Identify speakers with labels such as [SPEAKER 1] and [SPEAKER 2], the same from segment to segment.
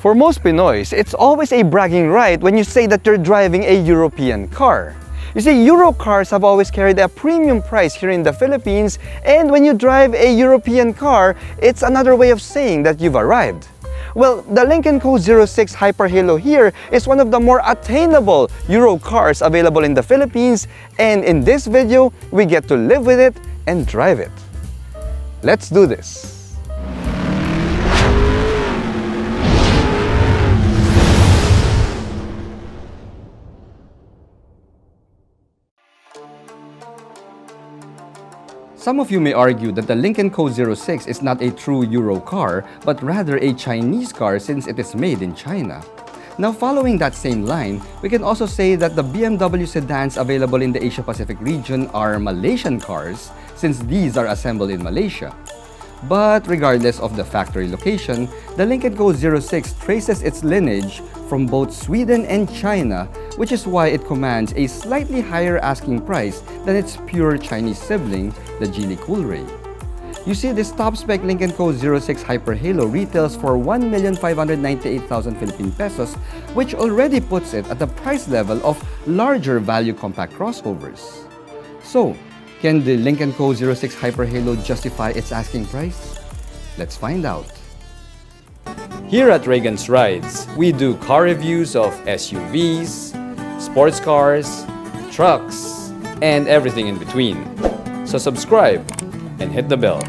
[SPEAKER 1] For most Pinoys, it's always a bragging right when you say that you're driving a European car. You see, Euro cars have always carried a premium price here in the Philippines, and when you drive a European car, it's another way of saying that you've arrived. Well, the Lynk Co 06 Hyper Halo here is one of the more attainable Euro cars available in the Philippines, and in this video, we get to live with it and drive it. Let's do this. Some of you may argue that the Lynk Co 06 is not a true Euro car, but rather a Chinese car since it is made in China. Now, following that same line, we can also say that the BMW sedans available in the Asia-Pacific region are Malaysian cars, since these are assembled in Malaysia. But regardless of the factory location, the Lynk Co 06 traces its lineage from both Sweden and China, which is why it commands a slightly higher asking price than its pure Chinese sibling, the Geely Coolray. You see, this top-spec Lynk Co 06 Hyper Halo retails for 1,598,000 Philippine pesos, which already puts it at the price level of larger value compact crossovers. So, can the Lynk Co 06 Hyper Halo justify its asking price? Let's find out. Here at Reagan's Rides, we do car reviews of SUVs, sports cars, trucks, and everything in between. So subscribe and hit the bell.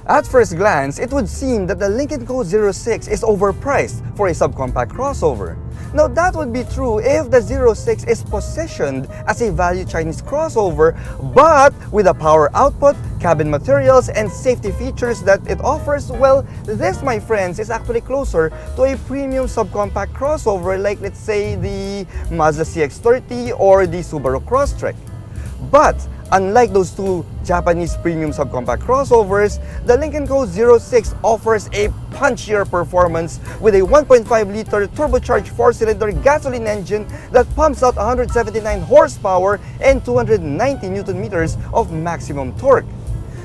[SPEAKER 1] At first glance, it would seem that the Lynk Co 06 is overpriced for a subcompact crossover. Now, that would be true if the 06 is positioned as a value Chinese crossover, but with the power output, cabin materials, and safety features that it offers, well, this, my friends, is actually closer to a premium subcompact crossover like, let's say, the Mazda CX30 or the Subaru Crosstrek. But unlike those two Japanese premium subcompact crossovers, the Lynk Co 06 offers a punchier performance with a 1.5-liter turbocharged 4-cylinder gasoline engine that pumps out 179 horsepower and 290 Newton meters of maximum torque.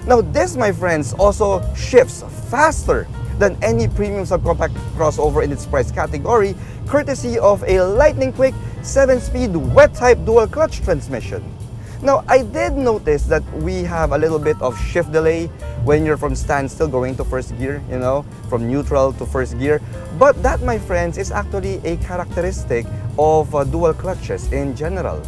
[SPEAKER 1] Now this, my friends, also shifts faster than any premium subcompact crossover in its price category, courtesy of a lightning-quick 7-speed wet-type dual-clutch transmission. Now, I did notice that we have a little bit of shift delay when you're from standstill going to first gear, from neutral to first gear. But that, my friends, is actually a characteristic of dual clutches in general.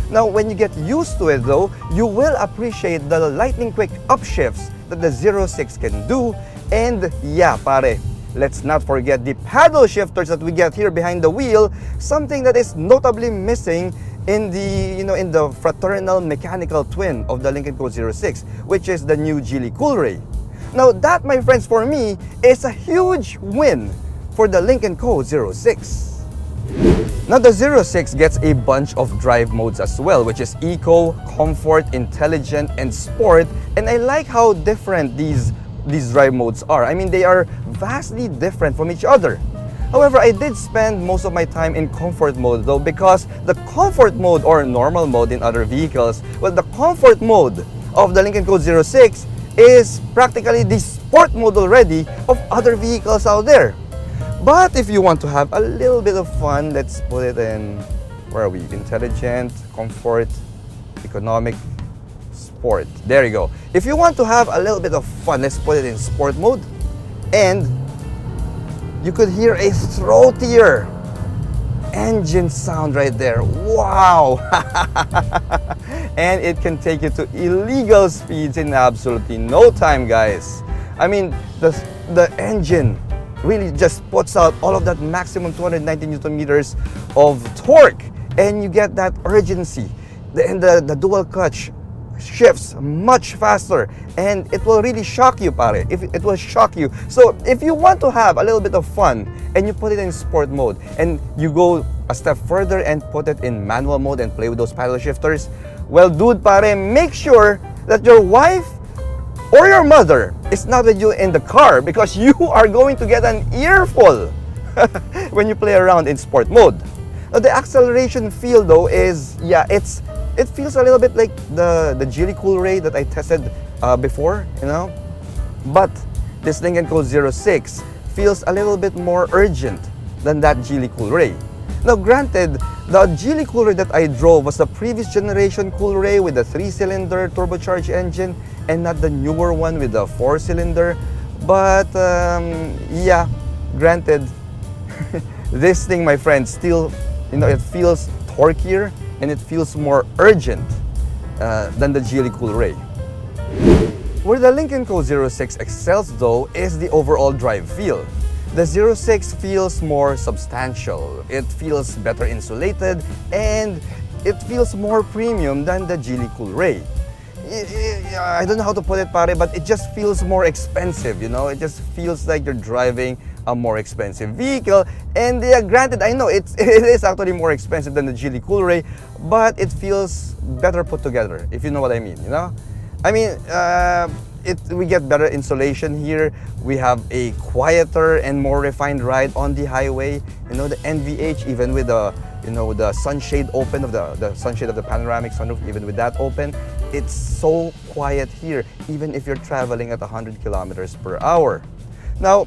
[SPEAKER 1] Now, when you get used to it though, you will appreciate the lightning quick upshifts that the 06 can do. And yeah, pare, let's not forget the paddle shifters that we get here behind the wheel, something that is notably missing in the fraternal mechanical twin of the Lynk Co 06, which is the new Geely Coolray. Now that, my friends, for me, is a huge win for the Lynk Co 06. Now the 06 gets a bunch of drive modes as well, which is Eco, Comfort, Intelligent, and Sport, and I like how different these drive modes are. I mean, they are vastly different from each other. However, I did spend most of my time in comfort mode though, because the comfort mode, or normal mode in other vehicles, well, the comfort mode of the Lynk Co 06 is practically the sport mode already of other vehicles out there. But if you want to have a little bit of fun, let's put it in, where are we? Intelligent, comfort, economic, sport. There you go. If you want to have a little bit of fun, let's put it in sport mode. And you could hear a throatier engine sound right there. Wow! And it can take you to illegal speeds in absolutely no time, guys. I mean, the engine really just puts out all of that maximum 290 Newton meters of torque, and you get that urgency. The dual clutch shifts much faster, and it will really shock you, pare. It will shock you. So if you want to have a little bit of fun and you put it in sport mode, and you go a step further and put it in manual mode and play with those paddle shifters, well, dude, pare, make sure that your wife or your mother is not with you in the car, because you are going to get an earful when you play around in sport mode. Now, the acceleration feel though is, yeah, it feels a little bit like the Geely Coolray that I tested before, but this Lynk Co. 06 feels a little bit more urgent than that Geely Coolray. Now granted, the Geely Coolray that I drove was the previous generation Coolray with the 3-cylinder turbocharged engine and not the newer one with the 4-cylinder. But yeah, granted, this thing, my friends, still, it feels torquier and it feels more urgent than the Geely Coolray. Where the Lynk Co. 06 excels though is the overall drive feel. The 06 feels more substantial, it feels better insulated, and it feels more premium than the Geely Coolray. I don't know how to put it, pare, but it just feels more expensive, It just feels like you're driving a more expensive vehicle. And granted, I know it is actually more expensive than the Geely Coolray, but it feels better put together, if you know what I mean, I mean, we get better insulation here. We have a quieter and more refined ride on the highway. The NVH, even with the the sunshade open of the sunshade of the panoramic sunroof, even with that open, it's so quiet here, even if you're traveling at 100 kilometers per hour. Now,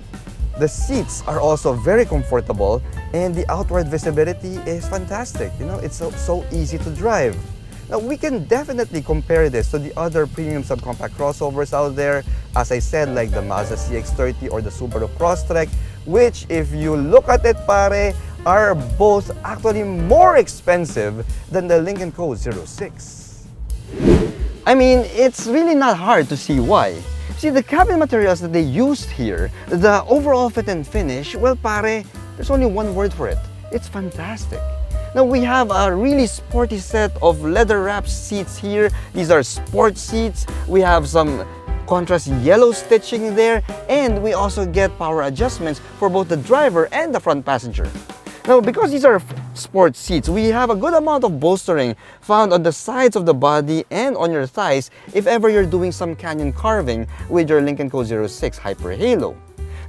[SPEAKER 1] the seats are also very comfortable, and the outward visibility is fantastic. It's so easy to drive. Now, we can definitely compare this to the other premium subcompact crossovers out there, as I said, like the Mazda CX30 or the Subaru Crosstrek, which, if you look at it, pare, are both actually more expensive than the Lynk Co. 06. I mean, it's really not hard to see why. See, the cabin materials that they used here, the overall fit and finish, well, pare, there's only one word for it. It's fantastic. Now, we have a really sporty set of leather-wrapped seats here. These are sport seats. We have some contrast yellow stitching there, and we also get power adjustments for both the driver and the front passenger. Now, because these are sport seats, we have a good amount of bolstering found on the sides of the body and on your thighs if ever you're doing some canyon carving with your Lynk Co. 06 Hyper Halo.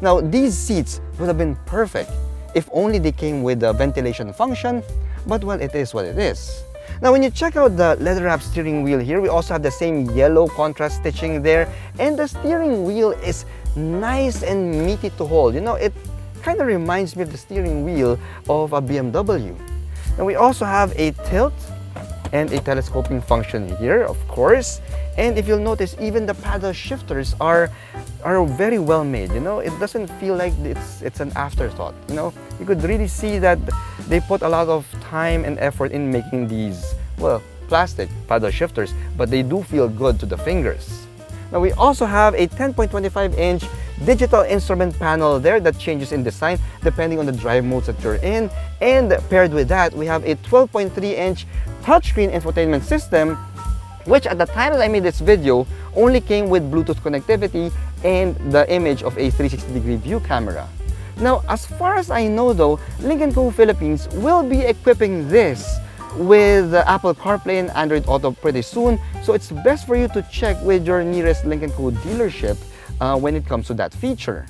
[SPEAKER 1] Now, these seats would have been perfect if only they came with a ventilation function, but well, it is what it is. Now, when you check out the leather-wrapped steering wheel here, we also have the same yellow contrast stitching there, and the steering wheel is nice and meaty to hold. It kind of reminds me of the steering wheel of a BMW. And we also have a tilt and a telescoping function here, of course. And if you'll notice, even the paddle shifters are very well made. It doesn't feel like it's an afterthought. You could really see that they put a lot of time and effort in making these, well, plastic paddle shifters, but they do feel good to the fingers. Now, we also have a 10.25-inch digital instrument panel there that changes in design depending on the drive modes that you're in. And paired with that, we have a 12.3-inch touchscreen infotainment system, which at the time that I made this video only came with Bluetooth connectivity and the image of a 360-degree view camera. Now, as far as I know though, Lynk Co. Philippines will be equipping this with Apple CarPlay and Android Auto pretty soon, so it's best for you to check with your nearest Lynk Co. dealership when it comes to that feature.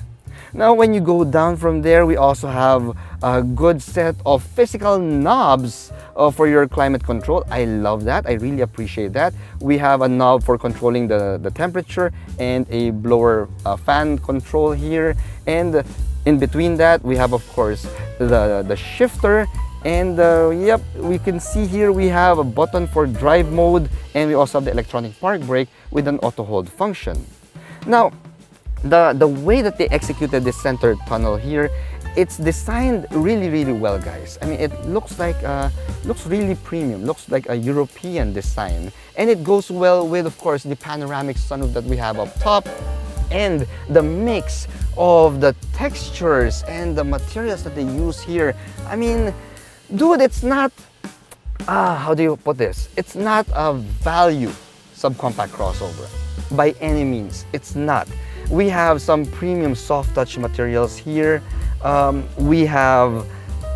[SPEAKER 1] Now, when you go down from there, we also have a good set of physical knobs for your climate control. I love that. I really appreciate that. We have a knob for controlling the temperature and a blower fan control here. And in between that, we have, of course, the shifter. And yep, we can see here we have a button for drive mode, and we also have the electronic park brake with an auto hold function. Now, the way that they executed this center tunnel here, it's designed really well, guys. I mean, it looks like looks really premium, looks like a European design, and it goes well with, of course, the panoramic sunroof that we have up top, and the mix of the textures and the materials that they use here. I mean, dude, it's not how do you put this? It's not a value subcompact crossover by any means. It's not. We have some premium soft touch materials here. We have,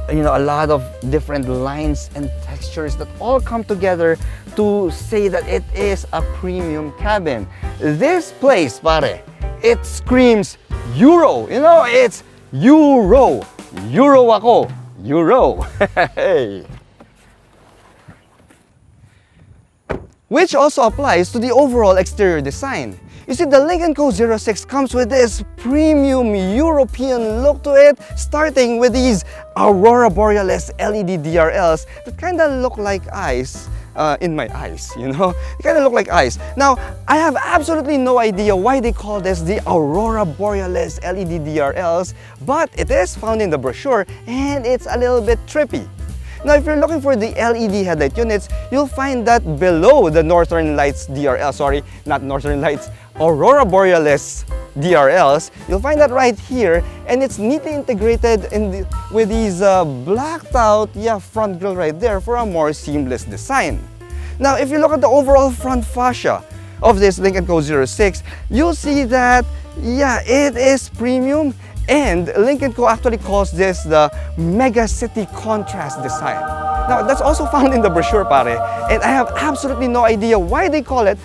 [SPEAKER 1] a lot of different lines and textures that all come together to say that it is a premium cabin. This place, pare, it screams Euro. It's Euro. Euro ako. Euro. Hey. which also applies to the overall exterior design. You see, the Lynk Co 06 comes with this premium European look to it, starting with these Aurora Borealis LED DRLs that kind of look like ice. In my eyes, you know? They kind of look like ice. Now, I have absolutely no idea why they call this the Aurora Borealis LED DRLs, but it is found in the brochure and it's a little bit trippy. Now, if you're looking for the LED headlight units, you'll find that below the Northern Lights DRL, sorry, not Northern Lights, Aurora Borealis DRLs, you'll find that right here, and it's neatly integrated with these blacked out front grille right there for a more seamless design. Now, if you look at the overall front fascia of this Lynk Co 06, you'll see that, it is premium, and Lynk Co actually calls this the Mega City Contrast design. Now, that's also found in the brochure, pare, and I have absolutely no idea why they call it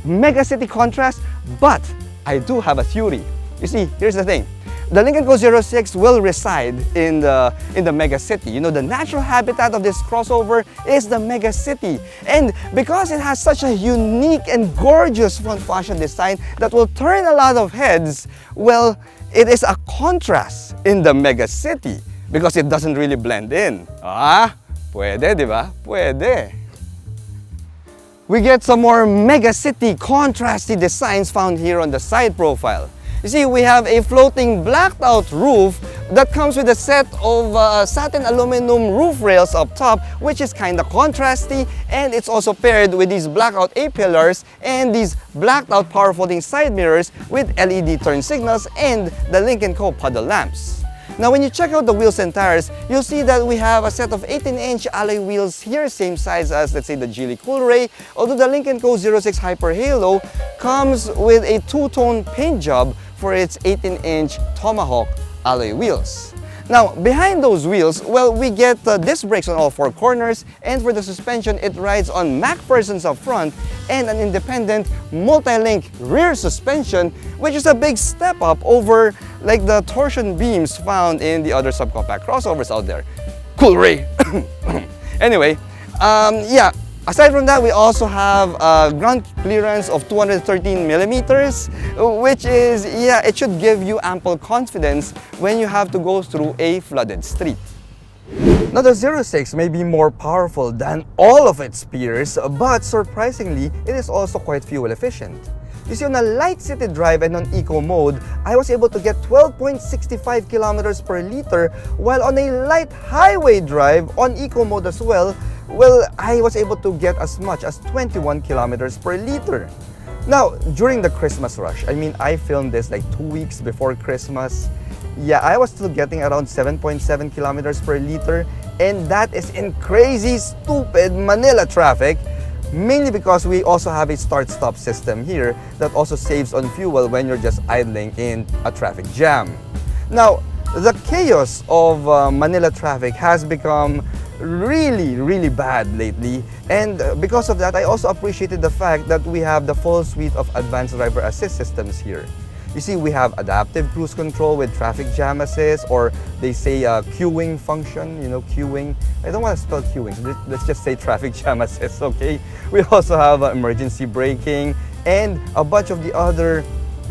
[SPEAKER 1] Mega City Contrast, but I do have a theory. You see, here's the thing. The Lynk Co 06 will reside in the mega city. You know, the natural habitat of this crossover is the mega city. And because it has such a unique and gorgeous front fascia design that will turn a lot of heads, well, it is a contrast in the mega city because it doesn't really blend in. Pwede, di ba? Pwede. We get some more mega city contrasty designs found here on the side profile. You see, we have a floating blacked out roof that comes with a set of satin aluminum roof rails up top, which is kind of contrasty, and it's also paired with these blackout A-pillars and these blacked out power folding side mirrors with LED turn signals and the Lynk Co puddle lamps. Now, when you check out the wheels and tires, you'll see that we have a set of 18-inch alloy wheels here, same size as, let's say, the Geely Coolray, although the Lynk Co 06 Hyper Halo comes with a two-tone paint job for its 18-inch Tomahawk alloy wheels. Now, behind those wheels, well, we get disc brakes on all four corners, and for the suspension, it rides on MacPherson's up front and an independent multi-link rear suspension, which is a big step up over like the torsion beams found in the other subcompact crossovers out there. Coolray! Anyway, aside from that, we also have ground clearance of 213 millimeters, which is, it should give you ample confidence when you have to go through a flooded street. Now, the 06 may be more powerful than all of its peers, but surprisingly, it is also quite fuel efficient. You see, on a light city drive and on eco mode, I was able to get 12.65 kilometers per liter, while on a light highway drive on eco mode as well, I was able to get as much as 21 kilometers per liter. Now, during the Christmas rush, I filmed this like 2 weeks before Christmas. I was still getting around 7.7 kilometers per liter, and that is in crazy, stupid Manila traffic, mainly because we also have a start-stop system here that also saves on fuel when you're just idling in a traffic jam. Now, the chaos of Manila traffic has become really bad lately, and because of that, I also appreciated the fact that we have the full suite of advanced driver assist systems here. You see, we have adaptive cruise control with traffic jam assist, or they say queuing function, queuing. I don't want to spell queuing, so let's just say traffic jam assist, okay? We also have emergency braking and a bunch of the other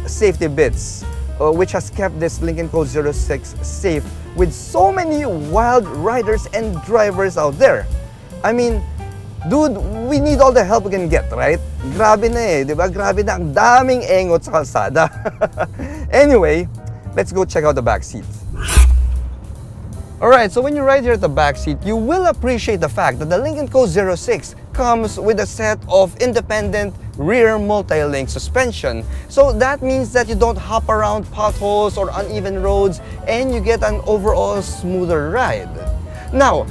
[SPEAKER 1] safety bits, which has kept this Lynk Co 06 safe with so many wild riders and drivers out there. Dude, we need all the help we can get, right? Grabe na eh, di ba? Grabe na, ang daming engot sa kalsada. Anyway, let's go check out the back seat. Alright, so when you ride here at the back seat, you will appreciate the fact that the Lynk Co 06 comes with a set of independent rear multi-link suspension. So that means that you don't hop around potholes or uneven roads, and you get an overall smoother ride. Now,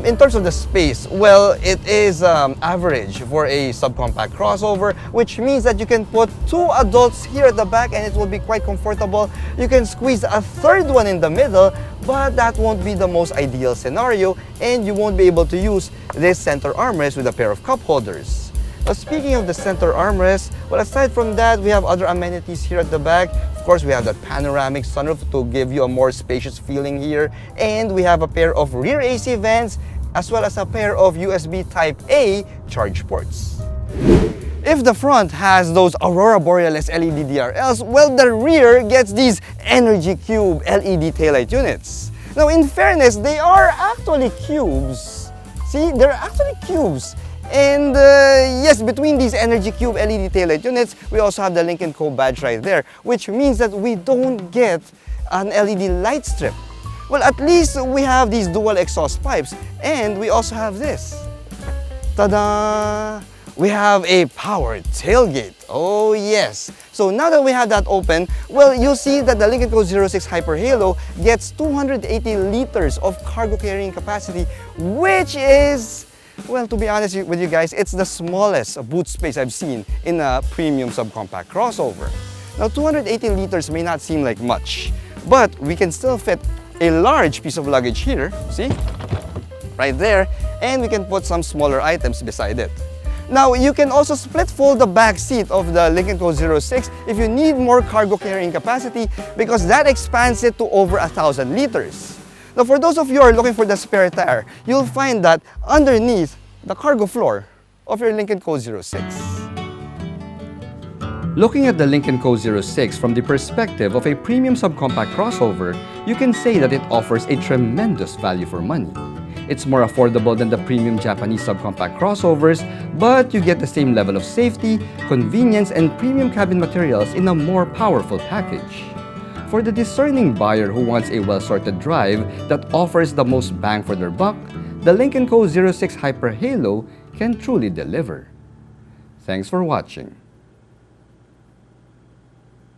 [SPEAKER 1] in terms of the space, well, it is average for a subcompact crossover, which means that you can put two adults here at the back and it will be quite comfortable. You can squeeze a third one in the middle, but that won't be the most ideal scenario, and you won't be able to use this center armrest with a pair of cup holders. Now, speaking of the center armrest, well, aside from that, we have other amenities here at the back. Of course, we have that panoramic sunroof to give you a more spacious feeling here, and we have a pair of rear AC vents as well as a pair of USB Type-A charge ports. If the front has those Aurora Borealis LED DRLs, well, the rear gets these Energy Cube LED taillight units. Now, in fairness, they are actually cubes. See, they're actually cubes. And yes, between these Energy Cube LED taillight units, we also have the Lynk Co badge right there, which means that we don't get an LED light strip. Well, at least we have these dual exhaust pipes, and we also have this. Ta-da! We have a powered tailgate. Oh yes! So now that we have that open, well, you'll see that the Lynk Co 06 Hyper Halo gets 280 liters of cargo carrying capacity, which is, well, to be honest with you guys, it's the smallest boot space I've seen in a premium subcompact crossover. Now, 280 liters may not seem like much, but we can still fit a large piece of luggage here, see? Right there, and we can put some smaller items beside it. Now, you can also split fold the back seat of the Lynk Co 06 if you need more cargo carrying capacity, because that expands it to over 1,000 liters. Now, for those of you who are looking for the spare tire, you'll find that underneath the cargo floor of your Lynk Co 06. Looking at the Lynk Co 06 from the perspective of a premium subcompact crossover, you can say that it offers a tremendous value for money. It's more affordable than the premium Japanese subcompact crossovers, but you get the same level of safety, convenience, and premium cabin materials in a more powerful package. For the discerning buyer who wants a well-sorted drive that offers the most bang for their buck, the Lynk Co 06 Hyper Halo can truly deliver. Thanks for watching.